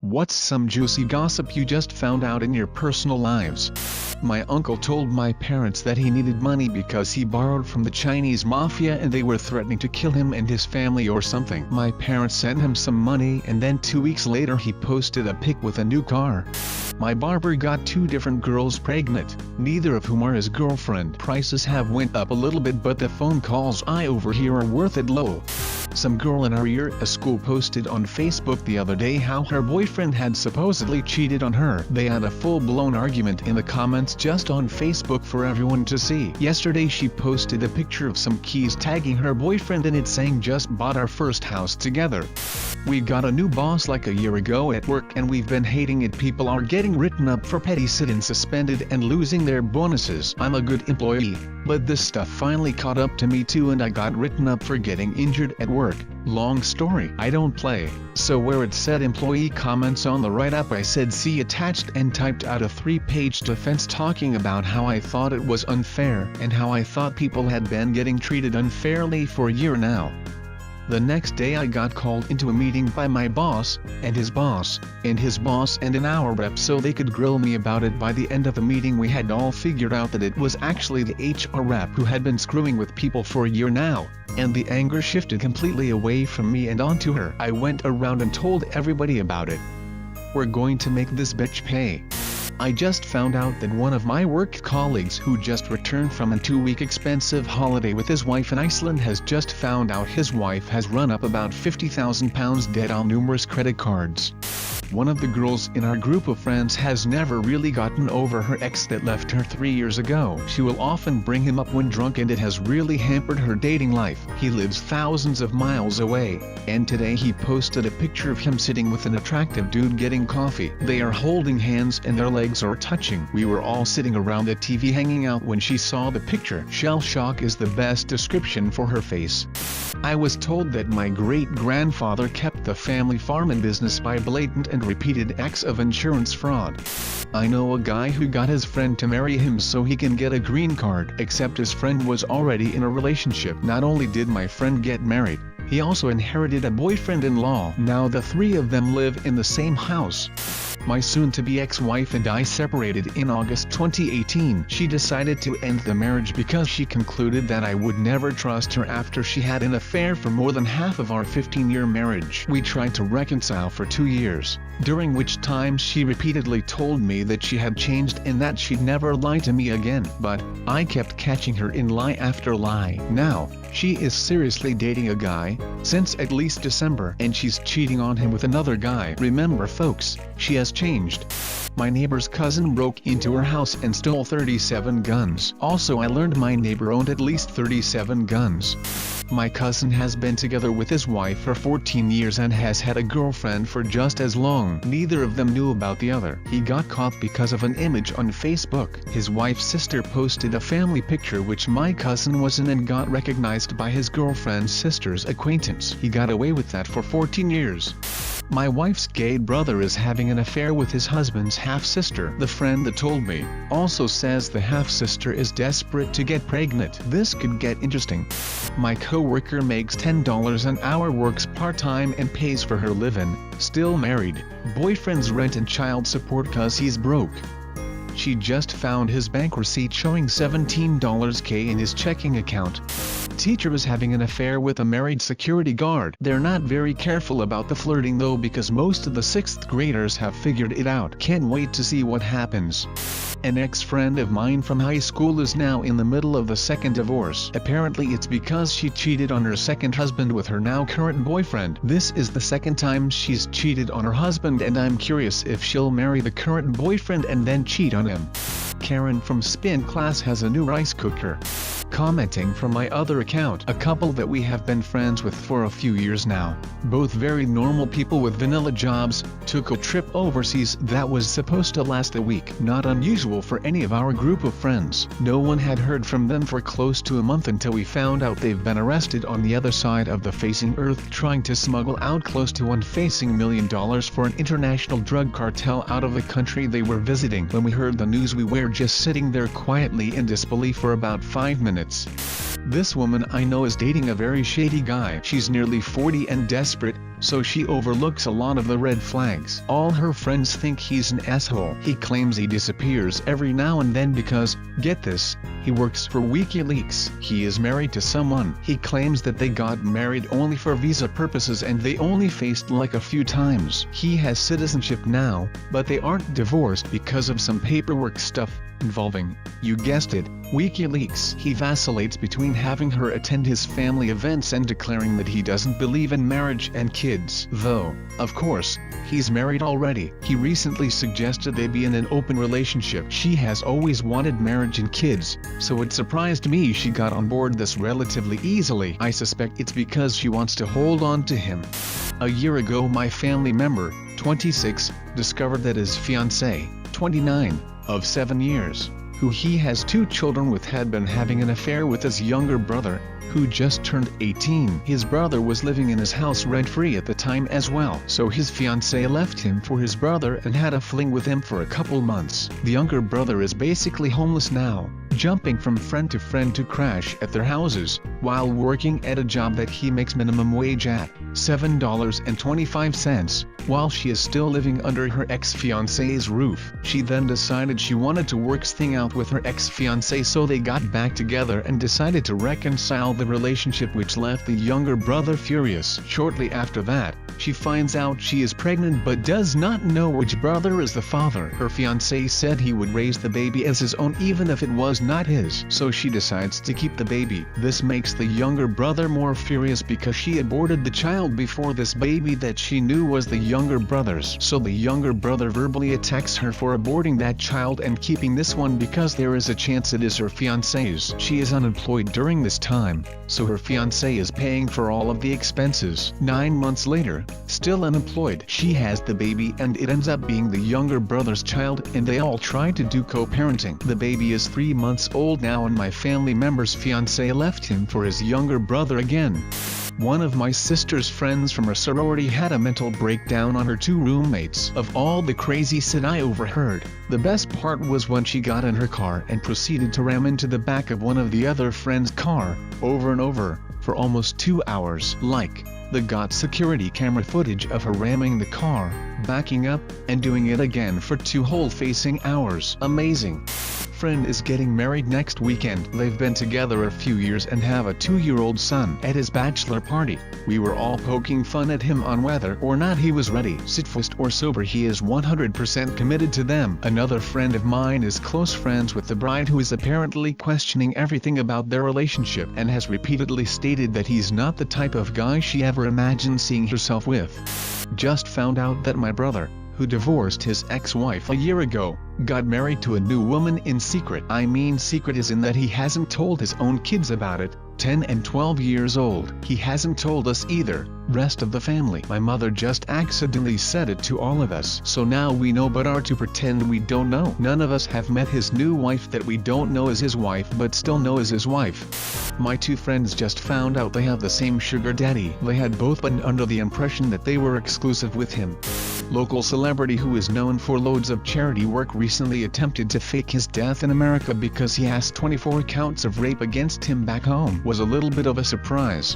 What's some juicy gossip you just found out in your personal lives? My uncle told my parents that he needed money because he borrowed from the Chinese mafia and they were threatening to kill him and his family or something. My parents sent him some money and then 2 weeks later he posted a pic with a new car. My barber got 2 different girls pregnant, neither of whom are his girlfriend. Prices have went up a little bit but the phone calls I overhear are worth it low. Some girl in our year at school posted on Facebook the other day how her boyfriend had supposedly cheated on her. They had a full-blown argument in the comments just on Facebook for everyone to see. Yesterday she posted a picture of some keys tagging her boyfriend and it saying just bought our first house together. We got a new boss like a year ago at work and we've been hating it. People are getting written up for petty sit-ins, suspended and losing their bonuses. I'm a good employee, but this stuff finally caught up to me too and I got written up for getting injured at work. Long story. I don't play. So where it said employee comments on the write-up I said see attached and typed out a 3-page defense talking about how I thought it was unfair and how I thought people had been getting treated unfairly for a year now. The next day I got called into a meeting by my boss, and his boss, and his boss and an hour rep so they could grill me about it. By the end of the meeting we had all figured out that it was actually the HR rep who had been screwing with people for a year now, and the anger shifted completely away from me and onto her. I went around and told everybody about it. We're going to make this bitch pay. I just found out that one of my work colleagues who just returned from a 2-week expensive holiday with his wife in Iceland has just found out his wife has run up about £50,000 debt on numerous credit cards. One of the girls in our group of friends has never really gotten over her ex that left her 3 years ago. She will often bring him up when drunk and it has really hampered her dating life. He lives thousands of miles away, and today he posted a picture of him sitting with an attractive dude getting coffee. They are holding hands and their legs are touching. We were all sitting around the TV hanging out when she saw the picture. Shell shock is the best description for her face. I was told that my great-grandfather kept the family farm in business by blatant and repeated acts of insurance fraud. I know a guy who got his friend to marry him so he can get a green card, except his friend was already in a relationship. Not only did my friend get married, he also inherited a boyfriend-in-law. Now the 3 of them live in the same house. My soon-to-be ex-wife and I separated in August 2018. She decided to end the marriage because she concluded that I would never trust her after she had an affair for more than half of our 15-year marriage. We tried to reconcile for 2 years, during which time she repeatedly told me that she had changed and that she'd never lie to me again. But I kept catching her in lie after lie. Now, she is seriously dating a guy, since at least December, and she's cheating on him with another guy. Remember folks, she has changed. My neighbor's cousin broke into her house and stole 37 guns. Also I learned my neighbor owned at least 37 guns. My cousin has been together with his wife for 14 years and has had a girlfriend for just as long. Neither of them knew about the other. He got caught because of an image on Facebook. His wife's sister posted a family picture which my cousin was in and got recognized by his girlfriend's sister's acquaintance. He got away with that for 14 years. My wife's gay brother is having an affair with his husband's half-sister. The friend that told me also says the half-sister is desperate to get pregnant. This could get interesting. My co-worker makes $10 an hour, works part-time and pays for her live-in, still married, boyfriend's rent and child support cause he's broke. She just found his bank receipt showing $17K in his checking account. Teacher is having an affair with a married security guard. They're not very careful about the flirting though because most of the 6th graders have figured it out. Can't wait to see what happens. An ex-friend of mine from high school is now in the middle of the 2nd divorce. Apparently it's because she cheated on her 2nd husband with her now current boyfriend. This is the 2nd time she's cheated on her husband and I'm curious if she'll marry the current boyfriend and then cheat on him. Karen from spin class has a new rice cooker. Commenting from my other account, a couple that we have been friends with for a few years now, both very normal people with vanilla jobs, took a trip overseas that was supposed to last a week. Not unusual for any of our group of friends. No one had heard from them for close to a month until we found out they've been arrested on the other side of the facing earth trying to smuggle out close to $1 million for an international drug cartel out of the country they were visiting. When we heard the news we were just sitting there quietly in disbelief for about 5 minutes. This woman I know is dating a very shady guy. She's nearly 40 and desperate, so she overlooks a lot of the red flags. All her friends think he's an asshole. He claims he disappears every now and then because, get this, he works for WikiLeaks. He is married to someone. He claims that they got married only for visa purposes and they only faced like a few times. He has citizenship now, but they aren't divorced because of some paperwork stuff involving, you guessed it, WikiLeaks. He vacillates between having her attend his family events and declaring that he doesn't believe in marriage and kids. Though, of course, he's married already. He recently suggested they be in an open relationship. She has always wanted marriage and kids, so it surprised me she got on board this relatively easily. I suspect it's because she wants to hold on to him. A year ago my family member, 26, discovered that his fiancée, 29, of 7 years, who he has 2 children with, had been having an affair with his younger brother, who just turned 18. His brother was living in his house rent-free at the time as well, so his fiancée left him for his brother and had a fling with him for a couple months. The younger brother is basically homeless now, jumping from friend to friend to crash at their houses, while working at a job that he makes minimum wage at, $7.25, while she is still living under her ex-fiancé's roof. She then decided she wanted to work things out with her ex-fiancé, so they got back together and decided to reconcile the relationship, which left the younger brother furious. Shortly after that, she finds out she is pregnant but does not know which brother is the father. Her fiancé said he would raise the baby as his own even if it was not his, so she decides to keep the baby. This makes the younger brother more furious because she aborted the child before this baby that she knew was the younger brother's. So the younger brother verbally attacks her for aborting that child and keeping this one because there is a chance it is her fiancé's. She is unemployed during this time, so her fiancé is paying for all of the expenses. 9 months later, still unemployed, she has the baby and it ends up being the younger brother's child, and they all try to do co-parenting. The baby is 3 months old now and my family member's fiancé left him for his younger brother again. One of my sister's friends from her sorority had a mental breakdown on her 2 roommates. Of all the crazy shit I overheard, the best part was when she got in her car and proceeded to ram into the back of one of the other friend's car, over and over, for almost 2 hours. They got security camera footage of her ramming the car, backing up, and doing it again for 2 whole facing hours. Amazing. Friend is getting married next weekend. They've been together a few years and have a 2-year-old son. At his bachelor party, we were all poking fun at him on whether or not he was ready. Sit-faced or sober, he is 100% committed to them. Another friend of mine is close friends with the bride, who is apparently questioning everything about their relationship and has repeatedly stated that he's not the type of guy she ever imagined seeing herself with. Just found out that my brother, who divorced his ex-wife a year ago, got married to a new woman in secret. I mean secret as in that he hasn't told his own kids about it, 10 and 12 years old. He hasn't told us either, rest of the family. My mother just accidentally said it to all of us, so now we know but are to pretend we don't know. None of us have met his new wife that we don't know is his wife but still know is his wife. My 2 friends just found out they have the same sugar daddy. They had both been under the impression that they were exclusive with him. Local celebrity who is known for loads of charity work recently attempted to fake his death in America because he has 24 counts of rape against him back home. Was a little bit of a surprise.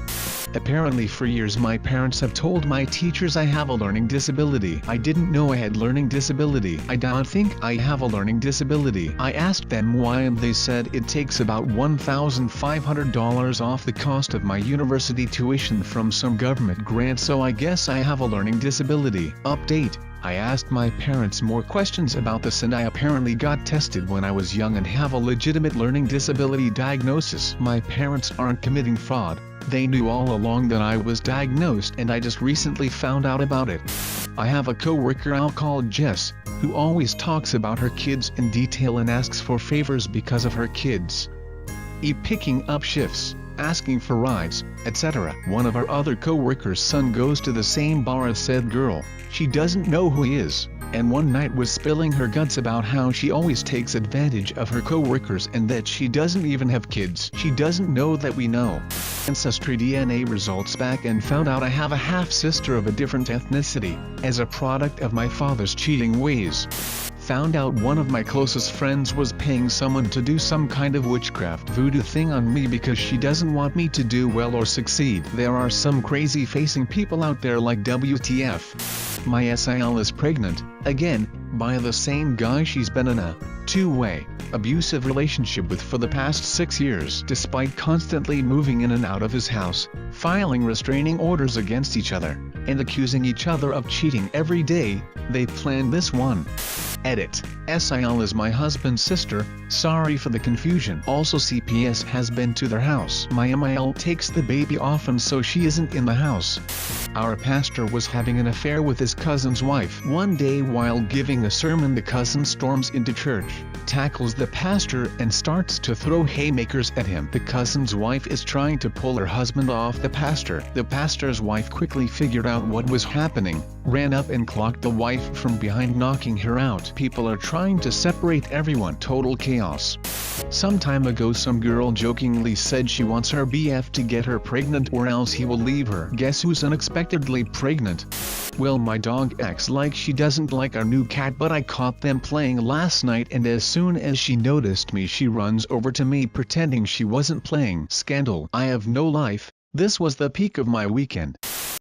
Apparently for years my parents have told my teachers I have a learning disability. I didn't know I had learning disability. I don't think I have a learning disability. I asked them why and they said it takes about $1,500 off the cost of my university tuition from some government grant, so I guess I have a learning disability. Update. I asked my parents more questions about this and I apparently got tested when I was young and have a legitimate learning disability diagnosis. My parents aren't committing fraud. They knew all along that I was diagnosed and I just recently found out about it. I have a coworker I'll call Jess, who always talks about her kids in detail and asks for favors because of her kids. Picking up shifts, asking for rides, etc. One of our other co-workers' son goes to the same bar as said girl. She doesn't know who he is, and one night was spilling her guts about how she always takes advantage of her co-workers and that she doesn't even have kids. She doesn't know that we know. Ancestry DNA results back and found out I have a half-sister of a different ethnicity, as a product of my father's cheating ways. found out one of my closest friends was paying someone to do some kind of witchcraft voodoo thing on me because she doesn't want me to do well or succeed. There are some crazy facing people out there like WTF. My SIL is pregnant, again, by the same guy she's been in a two-way, abusive relationship with for the past 6 years. Despite constantly moving in and out of his house, filing restraining orders against each other, and accusing each other of cheating every day, they planned this one. Edit. SIL is my husband's sister, sorry for the confusion. Also CPS has been to their house. My MIL takes the baby often so she isn't in the house. Our pastor was having an affair with his cousin's wife. One day while giving a sermon the cousin storms into church, tackles the pastor and starts to throw haymakers at him. The cousin's wife is trying to pull her husband off the pastor. The pastor's wife quickly figured out what was happening, ran up and clocked the wife from behind, knocking her out. People are trying to separate everyone. Total chaos. Some time ago some girl jokingly said she wants her BF to get her pregnant or else he will leave her. Guess who's unexpectedly pregnant? Well, my dog acts like she doesn't like our new cat, but I caught them playing last night and as soon as she noticed me she runs over to me pretending she wasn't playing. Scandal. I have no life. This was the peak of my weekend.